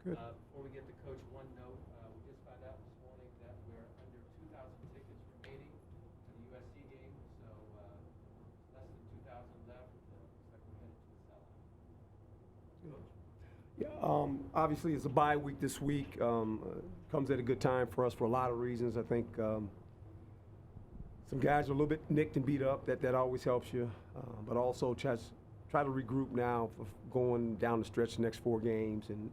Good. Before we get to Coach, one note, we just found out this morning that we're under 2,000 tickets remaining to the USC game, so less than 2,000 left. Looks like we're headed to a sellout. Coach? Yeah, obviously, it's a bye week this week. Comes at a good time for us for a lot of reasons. I think some guys are a little bit nicked and beat up. That always helps you. But also try to regroup now for going down the stretch the next 4 games and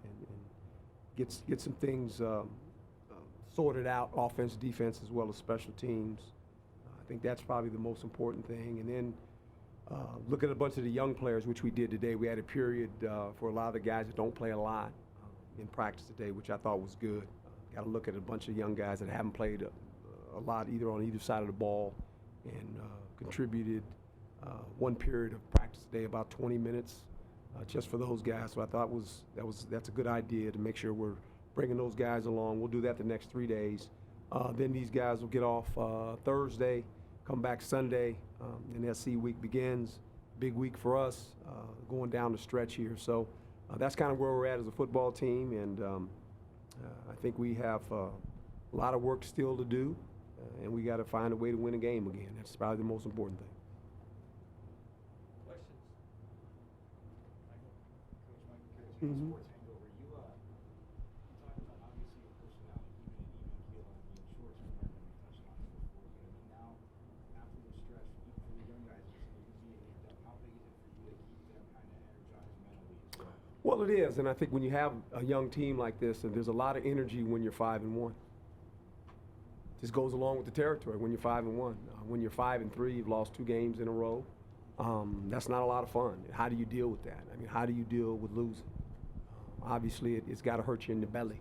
get some things sorted out, offense, defense, as well as special teams. I think that's probably the most important thing. And then look at a bunch of the young players, which we did today. We had a period for a lot of the guys that don't play a lot in practice today, which I thought was good. Got to look at a bunch of young guys that haven't played a lot either on either side of the ball and contributed one period of practice today, about 20 minutes, just for those guys. So I thought that's a good idea to make sure we're bringing those guys along. We'll do that the next 3 days. Then these guys will get off Thursday, come back Sunday, and SC week begins. Big week for us, going down the stretch here. So that's kind of where we're at as a football team, and I think we have a lot of work still to do, and we got to find a way to win a game again. That's probably the most important thing. Questions? Coach Mike, sports hangover. You talked about obviously your personality, even keel on being short term memory. We touched on it before. Now after the stretch, for the young guys, being hit up, how big is it for you to keep them kind of energized mentally as well? Well, it is, and I think when you have a young team like this, and there's a lot of energy when you're 5-1. This goes along with the territory when you're 5-1. When you're 5-3, you've lost 2 games in a row. That's not a lot of fun. How do you deal with that? I mean, how do you deal with losing? Obviously, it's got to hurt you in the belly,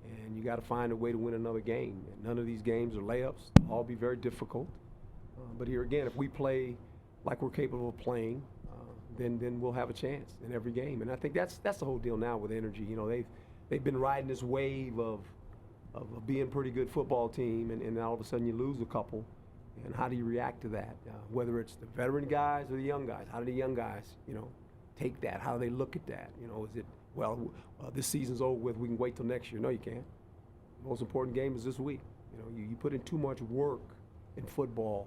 and you got to find a way to win another game. And none of these games are layups. They'll all be very difficult. But here again, if we play like we're capable of playing, then we'll have a chance in every game. And I think that's the whole deal now with energy. You know, they've been riding this wave of being a pretty good football team, and all of a sudden you lose a couple. And how do you react to that? Whether it's the veteran guys or the young guys, how do the young guys, take that? How do they look at that? Is it, this season's over with, we can wait till next year? No, you can't. The most important game is this week. You put in too much work in football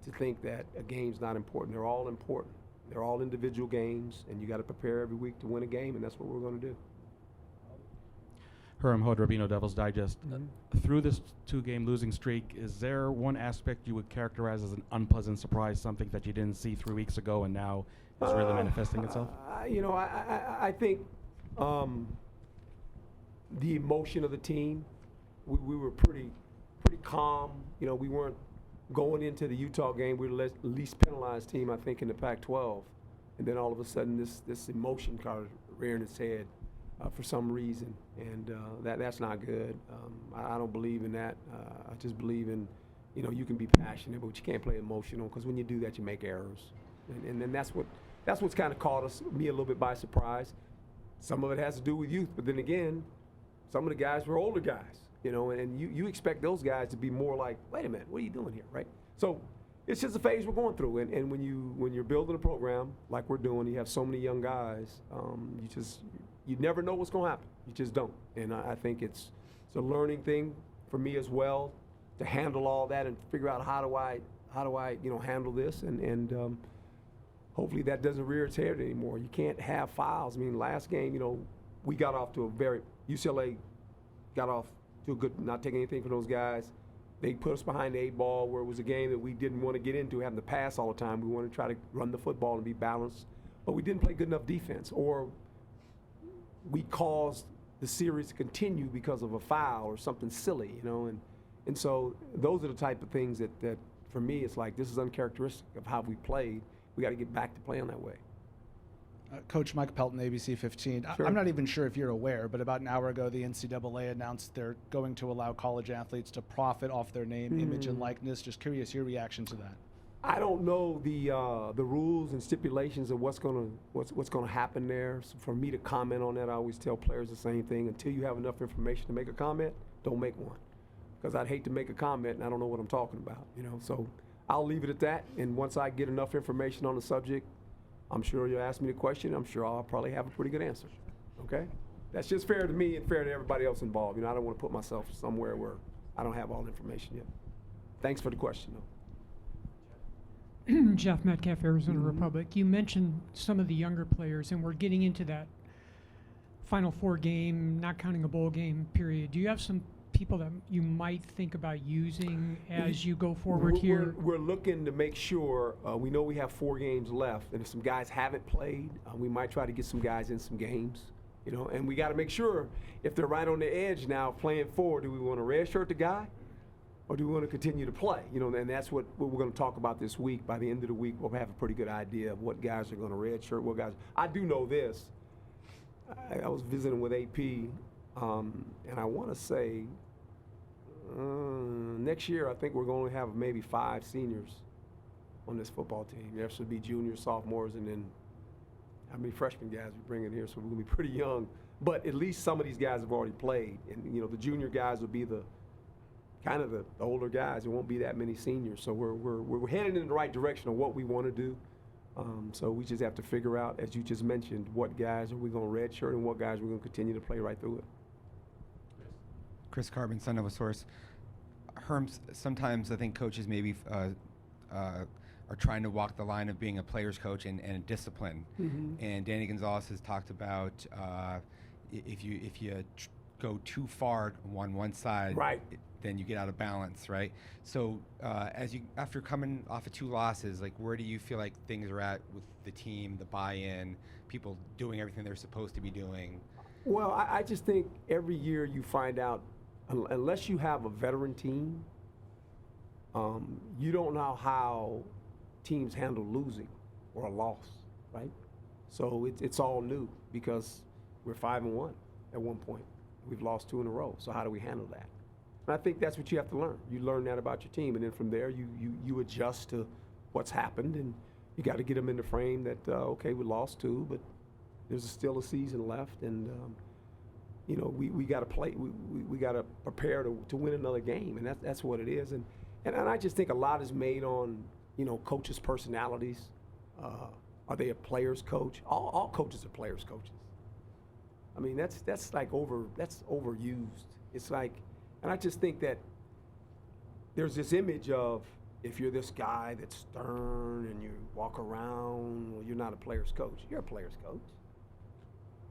to think that a game's not important. They're all important. They're all individual games, and you got to prepare every week to win a game, and that's what we're going to do. Herm Rabino, Devil's Digest. Through this 2-game losing streak, is there one aspect you would characterize as an unpleasant surprise, something that you didn't see 3 weeks ago and now is really manifesting itself? I think the emotion of the team, we were pretty calm. We weren't going into the Utah game. We were the least penalized team, I think, in the Pac-12. And then all of a sudden this emotion kind of rearing its head. For some reason, and that's not good. I don't believe in that. I just believe in, you can be passionate, but you can't play emotional, because when you do that, you make errors, and then that's what's kind of caught me a little bit by surprise. Some of it has to do with youth, but then again, some of the guys were older guys, and you expect those guys to be more like, wait a minute, what are you doing here, right? So it's just a phase we're going through, and when you're building a program like we're doing, you have so many young guys, you never know what's going to happen. You just don't. And I think it's a learning thing for me as well to handle all that and figure out how do I handle this, and hopefully that doesn't rear its head anymore. You can't have fouls. I mean, last game, we got off to UCLA got off to a good, not taking anything from those guys. They put us behind the 8 ball, where it was a game that we didn't want to get into, having to pass all the time. We wanted to try to run the football and be balanced, but we didn't play good enough defense, or we caused the series to continue because of a foul or something silly, and so those are the type of things that for me, it's like, this is uncharacteristic of how we played. We got to get back to playing that way. Coach Mike Pelton, ABC 15. Sure. I'm not even sure if you're aware, but about an hour ago, the NCAA announced they're going to allow college athletes to profit off their name, image, and likeness. Just curious your reaction to that. I don't know the rules and stipulations of what's gonna happen there. So for me to comment on that, I always tell players the same thing. Until you have enough information to make a comment, don't make one, because I'd hate to make a comment and I don't know what I'm talking about. So I'll leave it at that. And once I get enough information on the subject, I'm sure you'll ask me the question. I'm sure I'll probably have a pretty good answer. Okay? That's just fair to me and fair to everybody else involved. You know, I don't want to put myself somewhere where I don't have all the information yet. Thanks for the question, though. Jeff Metcalf, Arizona Republic. You mentioned some of the younger players, and we're getting into that Final Four game, not counting a bowl game period. Do you have some people that you might think about using as you go forward here? We're looking to make sure, we know we have 4 games left, and if some guys haven't played, we might try to get some guys in some games. You know, and we got to make sure if they're right on the edge now playing forward, do we want to redshirt the guy or do we want to continue to play? You know, and that's what we're going to talk about this week. By the end of the week, we'll have a pretty good idea of what guys are going to redshirt, what guys. I do know this. I was visiting with AP, and I want to say next year I think we're going to have maybe 5 seniors on this football team. There should be juniors, sophomores, and then how many freshman guys we bring in here, so we're going to be pretty young. But at least some of these guys have already played. And, you know, the junior guys will be the kind of the older guys. There won't be that many seniors. So we're headed in the right direction of what we want to do. So we just have to figure out, as you just mentioned, what guys are we going to redshirt and what guys we're going to continue to play right through it. Chris Carbon, Son of a Source. Herm, sometimes I think coaches maybe are trying to walk the line of being a player's coach and discipline. And Danny Gonzalez has talked about if you go too far on one side, right, then you get out of balance, right? So after coming off of 2 losses, like where do you feel like things are at with the team, the buy-in, people doing everything they're supposed to be doing? Well, I just think every year you find out, unless you have a veteran team, you don't know how teams handle losing or a loss, right? So it's all new because we're 5-1 at one point. We've lost 2 in a row. So how do we handle that? And I think that's what you have to learn. You learn that about your team, and then from there you adjust to what's happened, and you got to get them in the frame that okay, we lost 2, but there's still a season left, and you know we got to play. We got to prepare to win another game, and that's what it is. And I just think a lot is made on, you know, coaches' personalities. Are they a player's coach? All coaches are players' coaches. I mean, that's overused. It's like, and I just think that there's this image of if you're this guy that's stern and you walk around, well, you're not a player's coach. You're a player's coach.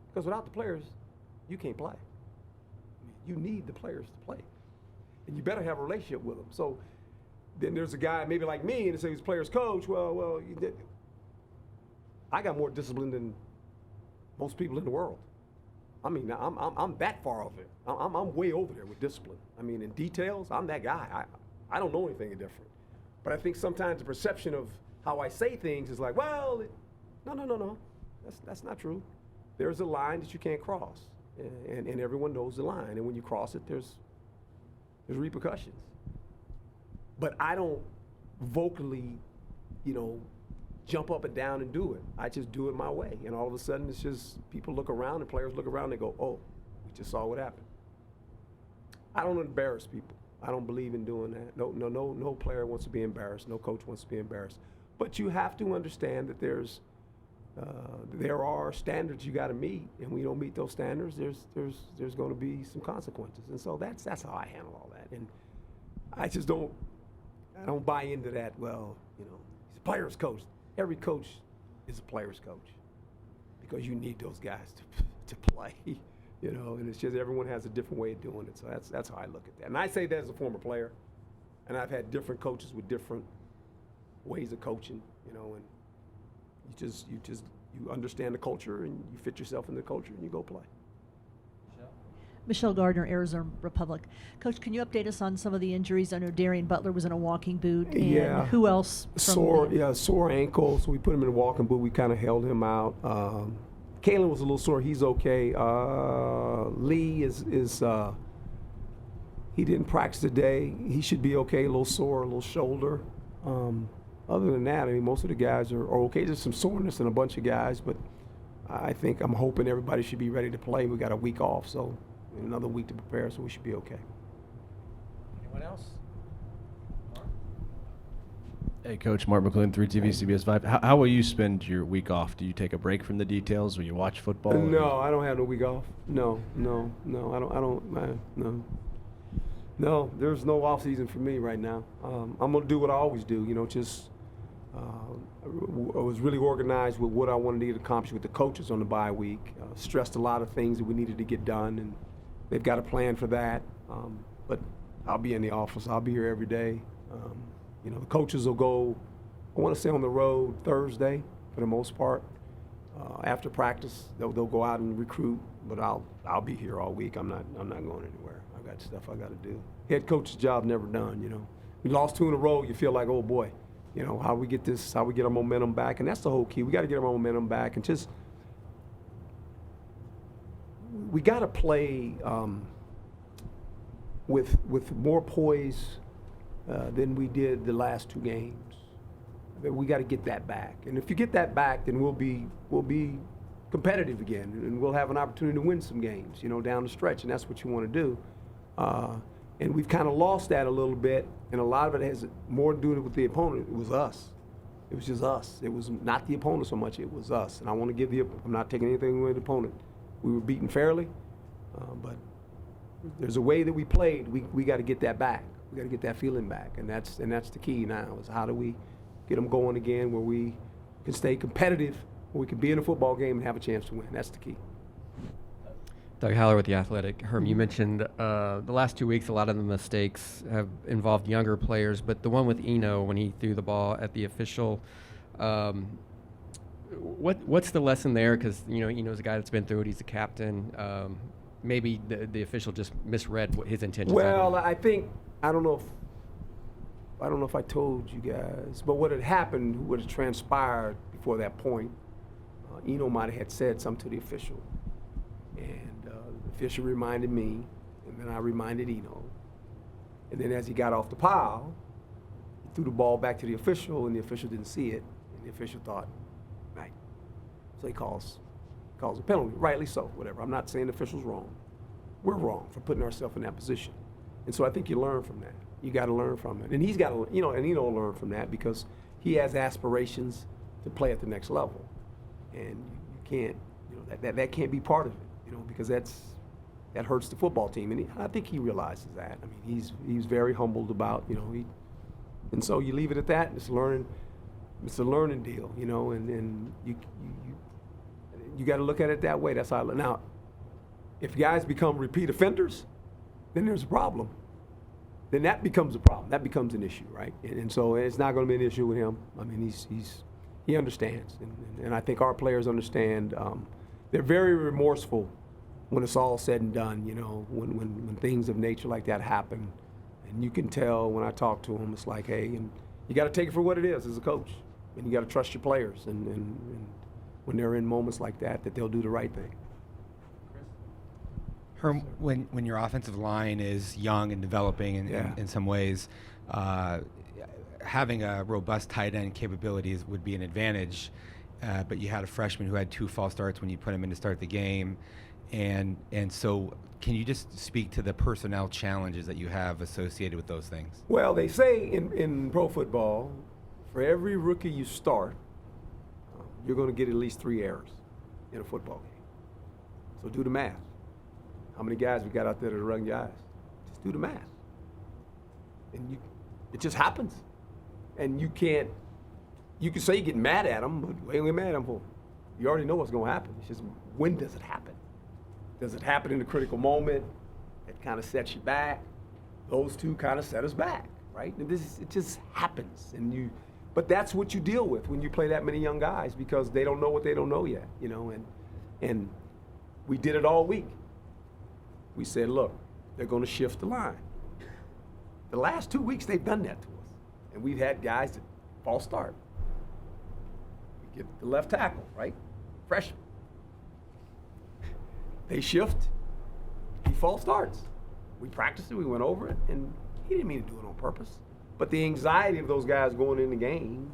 Because without the players, you can't play. I mean, you need the players to play. And you better have a relationship with them. So then there's a guy maybe like me, and they say he's a player's coach. Well, I got more discipline than most people in the world. I mean, I'm that far off it. I'm way over there with discipline. I mean, in details, I'm that guy. I don't know anything different. But I think sometimes the perception of how I say things is like, well, no. That's not true. There's a line that you can't cross, and everyone knows the line. And when you cross it, there's repercussions. But I don't vocally, you know, jump up and down and do it. I just do it my way. And all of a sudden, it's just people look around and players look around and go, oh, we just saw what happened. I don't embarrass people. I don't believe in doing that. No player wants to be embarrassed. No coach wants to be embarrassed. But you have to understand that there are standards you got to meet, and when you don't meet those standards, there's going to be some consequences. And so that's how I handle all that. And I just don't buy into that. Well, you know, he's a player's coach. Every coach is a player's coach because you need those guys to play, you know, and it's just everyone has a different way of doing it. So that's how I look at that. And I say that as a former player, and I've had different coaches with different ways of coaching, you know, and you understand the culture and you fit yourself in the culture and you go play. Michelle Gardner, Arizona Republic. Coach, can you update us on some of the injuries? I know Darian Butler was in a walking boot. And who else? Sore ankle. So we put him in a walking boot. We kind of held him out. Kalen was a little sore. He's okay. Lee is he didn't practice today. He should be okay. A little sore, a little shoulder. Other than that, I mean, most of the guys are okay. There's some soreness in a bunch of guys, but I'm hoping everybody should be ready to play. We got a week off, so another week to prepare, so we should be okay. Anyone else? Mark? Hey, Coach, Mark McLuhan, 3TV, CBS 5. How will you spend your week off? Do you take a break from the details? Will you watch football? No, I don't have no week off. No, no. No, there's no off season for me right now. I'm gonna do what I always do. I was really organized with what I wanted to get accomplished with the coaches on the bye week. Stressed a lot of things that we needed to get done, and they've got a plan for that. But I'll be in the office. I'll be here every day. The coaches will go, I want to say on the road Thursday for the most part. After practice, they'll go out and recruit, but I'll be here all week. I'm not going anywhere. I got stuff I got to do. Head coach's job never done. We lost 2 in a row. You feel like, oh boy, how we get our momentum back, and that's the whole key. We got to get our momentum back, and just we got to play with more poise than we did the last 2 games. We got to get that back, and if you get that back, then we'll be competitive again, and we'll have an opportunity to win some games, down the stretch, and that's what you want to do. And we've kind of lost that a little bit, and a lot of it has more to do with the opponent. It was us. It was just us. It was not the opponent so much. It was us. And I want to I'm not taking anything away from the opponent. We were beaten fairly, but there's a way that we played. We got to get that back. We got to get that feeling back, and that's the key now. Is how do we get them going again, where we can stay competitive, where we can be in a football game and have a chance to win. That's the key. Doug Haller with The Athletic. Herm, you mentioned the last 2 weeks, a lot of the mistakes have involved younger players, but the one with Eno when he threw the ball at the official, what's the lesson there? Because Eno's a guy that's been through it. He's the captain. Maybe the official just misread what his intentions. Well, I don't know if I told you guys, but what had happened, what had transpired before that point, Eno might have had said something to the official. And the official reminded me, and then I reminded Eno. And then as he got off the pile, he threw the ball back to the official, and the official didn't see it. And the official thought, right. So he calls a penalty, rightly so, whatever. I'm not saying the official's wrong. We're wrong for putting ourselves in that position. And so I think you learn from that. You got to learn from it. And he's got to, and Eno will learn from that because he has aspirations to play at the next level. And you can't, that can't be part of it. Because that hurts the football team, and I think he realizes that. I mean, he's very humbled about, and so you leave it at that. It's a learning deal, and you got to look at it that way. That's how. Now, if guys become repeat offenders, then there's a problem. Then that becomes a problem. That becomes an issue, right? And so it's not going to be an issue with him. I mean, he understands, and I think our players understand. They're very remorseful when it's all said and done, when things of nature like that happen. And you can tell when I talk to them, it's like, hey, and you got to take it for what it is as a coach. And you got to trust your players. And when they're in moments like that they'll do the right thing. Herm, when your offensive line is young and developing in some ways, having a robust tight end capabilities would be an advantage. But you had a freshman who had 2 false starts when you put him in to start the game. And so can you just speak to the personnel challenges that you have associated with those things? Well, they say in pro football, for every rookie you start, you're going to get at least 3 errors in a football game. So do the math. How many guys we got out there that are running your eyes? Just do the math. And it just happens. And you can say you get mad at them, but what are you mad at them for? You already know what's going to happen. It's just, when does it happen? Does it happen in a critical moment? It kind of sets you back. Those two kind of set us back, right? It just happens. But that's what you deal with when you play that many young guys, because they don't know what they don't know yet, and we did it all week. We said, look, they're going to shift the line. The last 2 weeks, they've done that to us. And we've had guys that false start. We get the left tackle, right? Freshman. They shift, he false starts. We practiced it, we went over it, and he didn't mean to do it on purpose. But the anxiety of those guys going in the game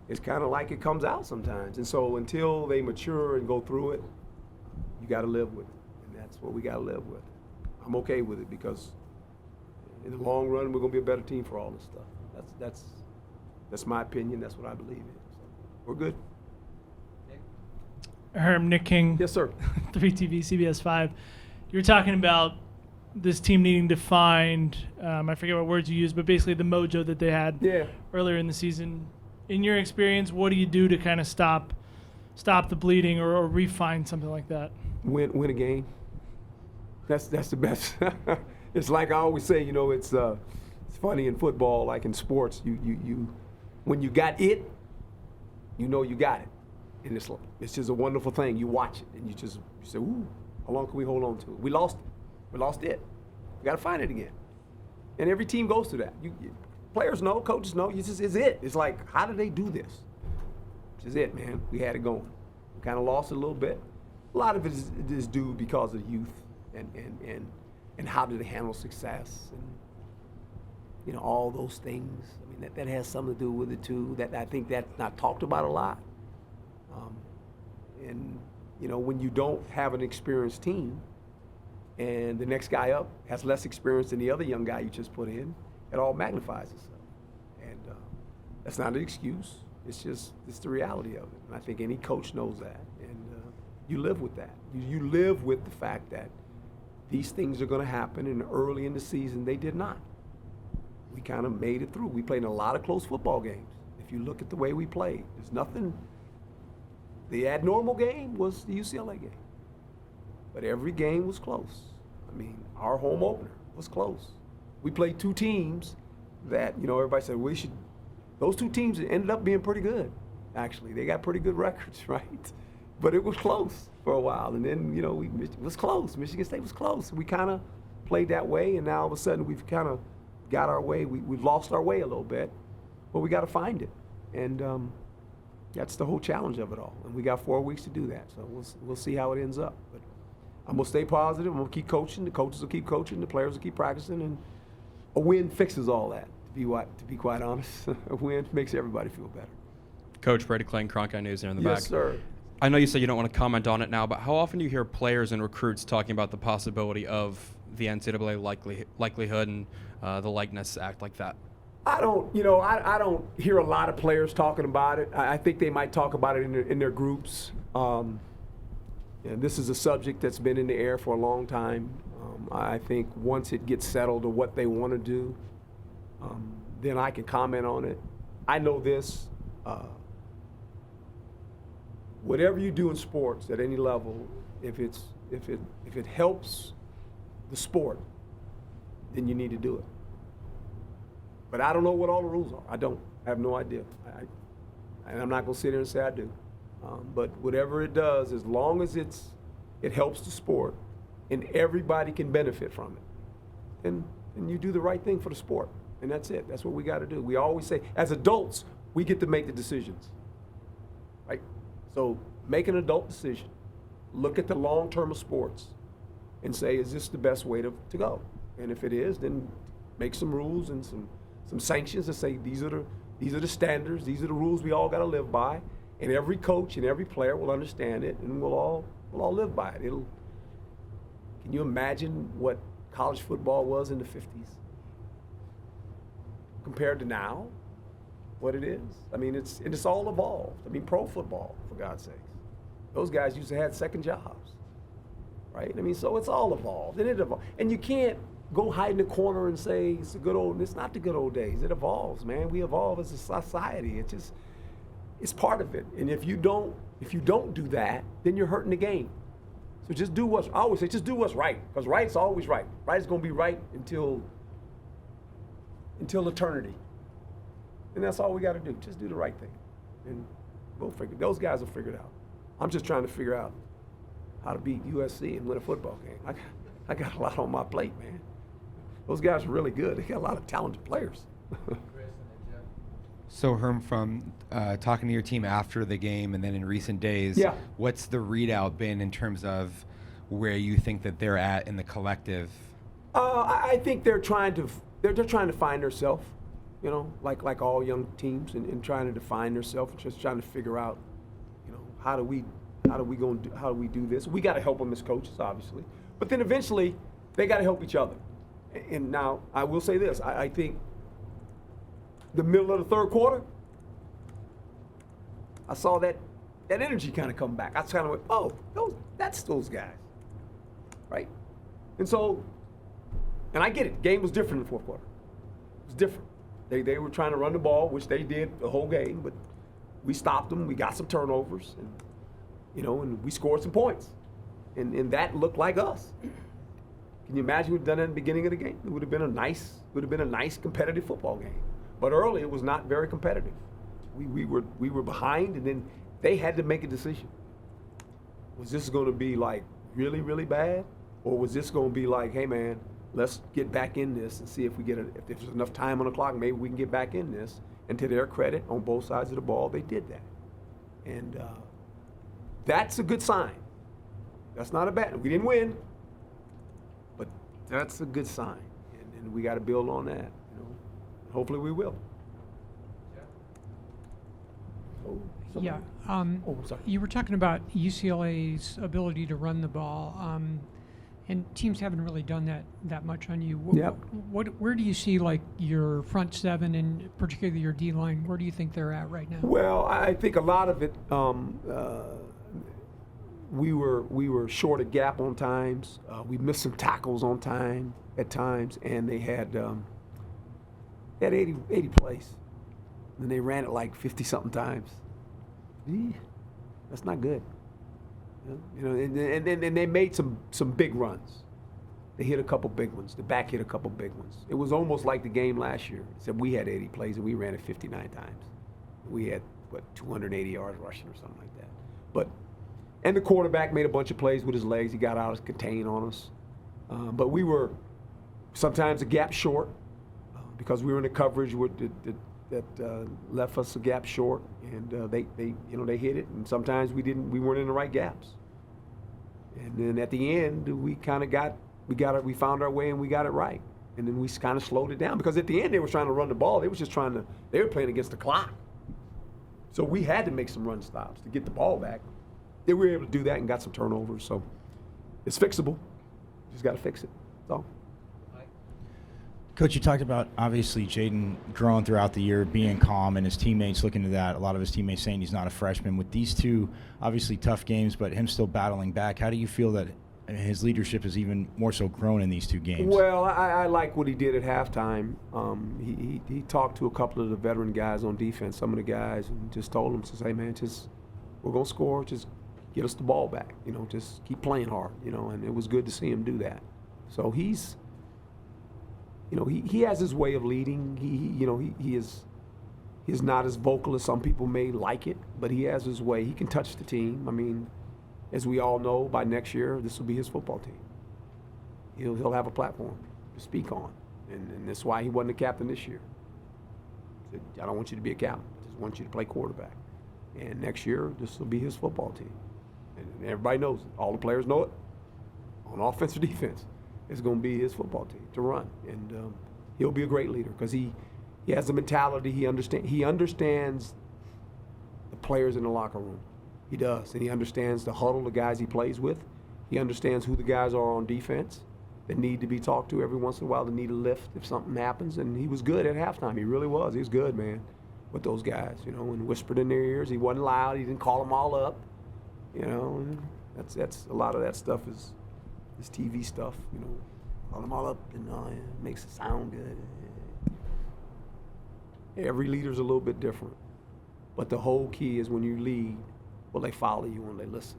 is kind of like it comes out sometimes. And so until they mature and go through it, you got to live with it. And that's what we got to live with. I'm okay with it because in the long run, we're going to be a better team for all this stuff. That's my opinion. That's what I believe in. So we're good. Herm, Nick King. Yes, sir. 3TV, CBS 5. You were talking about this team needing to find, I forget what words you used, but basically the mojo that they had earlier in the season. In your experience, what do you do to kind of stop the bleeding or refine something like that? Win a game. That's the best. It's like I always say, you know, it's funny in football, like in sports. You when you got it, you know you got it, and it's just a wonderful thing. You watch it and you say, ooh, how long can we hold on to it? We lost it. We lost it. We got to find it again. And every team goes through that. Players know, coaches know. It's it. It's like, how did they do this? This is it, man. We had it going. We kind of lost it a little bit. A lot of it is due because of youth and how do they handle success and, you know, all those things. I mean, that has something to do with it too. That I think that's not talked about a lot. And you know, when you don't have an experienced team, and the next guy up has less experience than the other young guy you just put in, it all magnifies itself. And that's not an excuse. It's the reality of it. And I think any coach knows that. And you live with that. You live with the fact that these things are going to happen, and early in the season they did not. We kind of made it through. We played in a lot of close football games. If you look at the way we played, there's nothing. The abnormal game was the UCLA game. But every game was close. I mean, our home opener was close. We played two teams that, you know, everybody said those two teams ended up being pretty good, actually. They got pretty good records, right? But it was close for a while. And then, you know, it was close. Michigan State was close. We kind of played that way, and now all of a sudden we've kind of got our way. We've lost our way a little bit, but we got to find it. And that's the whole challenge of it all. And we got 4 weeks to do that. So we'll see how it ends up. But I'm going to stay positive. I'm going to keep coaching. The coaches will keep coaching. The players will keep practicing. And a win fixes all that, to be quite honest. A win makes everybody feel better. Coach Brady Kling, Cronkite News there in the back. Yes, sir. I know you said you don't want to comment on it now, but how often do you hear players and recruits talking about the possibility of the NCAA likelihood and the Likeness Act like that? I don't hear a lot of players talking about it. I think they might talk about it in their groups. And this is a subject that's been in the air for a long time. I think once it gets settled to what they want to do, then I can comment on it. I know this. Whatever you do in sports at any level, if it helps the sport, then you need to do it. But I don't know what all the rules are. I have no idea. And I'm not going to sit here and say I do. But whatever it does, as long as it helps the sport and everybody can benefit from it, then you do the right thing for the sport. And that's it. That's what we got to do. We always say, as adults, we get to make the decisions. Right? So make an adult decision. Look at the long term of sports and say, is this the best way to go? And if it is, then make some rules and some sanctions that say these are the standards, these are the rules we all got to live by, and every coach and every player will understand it, and we'll all live by it. Can you imagine what college football was in the 50s compared to now? What it is? I mean, it's all evolved. I mean, pro football, for God's sakes. Those guys used to have second jobs, right? I mean, so it's all evolved, and it evolved. And you can't go hide in the corner and say it's not the good old days. It evolves, man. We evolve as a society. It's part of it. And if you don't do that, then you're hurting the game. So just do I always say, just do what's right, because right's always right. Right is going to be right until eternity. And that's all we got to do. Just do the right thing. And those guys will figure it out. I'm just trying to figure out how to beat USC and win a football game. I got a lot on my plate, man. Those guys are really good. They got a lot of talented players. So, Herm, from talking to your team after the game and then in recent days, what's the readout been in terms of where you think that they're at in the collective? I think they're trying to find themselves, you know, like all young teams, and trying to define themselves, and just trying to figure out, you know, how do we do this? We got to help them as coaches, obviously, but then eventually they got to help each other. And now I will say this: I think the middle of the third quarter, I saw that energy kind of come back. I kind of went, oh, that's those guys, right? And so, and I get it. Game was different in the fourth quarter. It was different. They were trying to run the ball, which they did the whole game, but we stopped them. We got some turnovers, and and we scored some points, and that looked like us. Can you imagine we'd done that in the beginning of the game? It would have been a nice competitive football game. But early, it was not very competitive. We were behind, and then they had to make a decision. Was this going to be like really, really bad, or was this going to be like, hey man, let's get back in this and see if if there's enough time on the clock, maybe we can get back in this. And to their credit, on both sides of the ball, they did that. And that's a good sign. That's not a bad. We didn't win, but that's a good sign, and we got to build on that. Hopefully, we will. Yeah. Sorry. You were talking about UCLA's ability to run the ball, and teams haven't really done that much on you. Yep. Where do you see like your front seven and particularly your D line? Where do you think they're at right now? Well, I think a lot of it. We were short a gap on times. We missed some tackles on time at times, and they had 80 plays, and they ran it like 50-something times. That's not good. And they made some big runs. They hit a couple big ones. The back hit a couple big ones. It was almost like the game last year, except we had 80 plays and we ran it 59 times. We had 280 yards rushing or something like that. And the quarterback made a bunch of plays with his legs. He got out of contain on us. But we were sometimes a gap short because we were in the coverage that left us a gap short, and they hit it, and sometimes we weren't in the right gaps. And then at the end, we found our way and we got it right, and then we kind of slowed it down because at the end they were trying to run the ball. They were playing against the clock, so we had to make some run stops to get the ball back. They were able to do that and got some turnovers, so it's fixable. Just got to fix it. That's all. Coach, you talked about, obviously, Jaden growing throughout the year, being calm, and his teammates looking to that. A lot of his teammates saying he's not a freshman. With these two, obviously, tough games, but him still battling back, how do you feel that his leadership has even more so grown in these two games? Well, I like what he did at halftime. He talked to a couple of the veteran guys on defense, some of the guys, and just told them to say, man, we're going to score, just get us the ball back. Just keep playing hard, and it was good to see him do that. So he's... he has his way of leading. He is not as vocal as some people may like it, but he has his way. He can touch the team. I mean, as we all know, by next year, this will be his football team. He'll have a platform to speak on, and that's why he wasn't a captain this year. He said, I don't want you to be a captain. I just want you to play quarterback. And next year, this will be his football team. And everybody knows it. All the players know it, on offense or defense. It's going to be his football team to run, and he'll be a great leader because he has the mentality. He understands the players in the locker room. He does, and he understands the huddle, the guys he plays with. He understands who the guys are on defense that need to be talked to every once in a while, that need a lift if something happens. And he was good at halftime. He really was. He was good, man, with those guys, and whispered in their ears. He wasn't loud. He didn't call them all up, That's a lot of that stuff is TV stuff, call them all up and it makes it sound good. Every leader's a little bit different, but the whole key is when you lead, well, they follow you and they listen.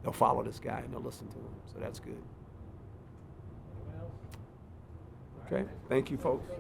They'll follow this guy and they'll listen to him, so that's good. Okay, thank you, folks.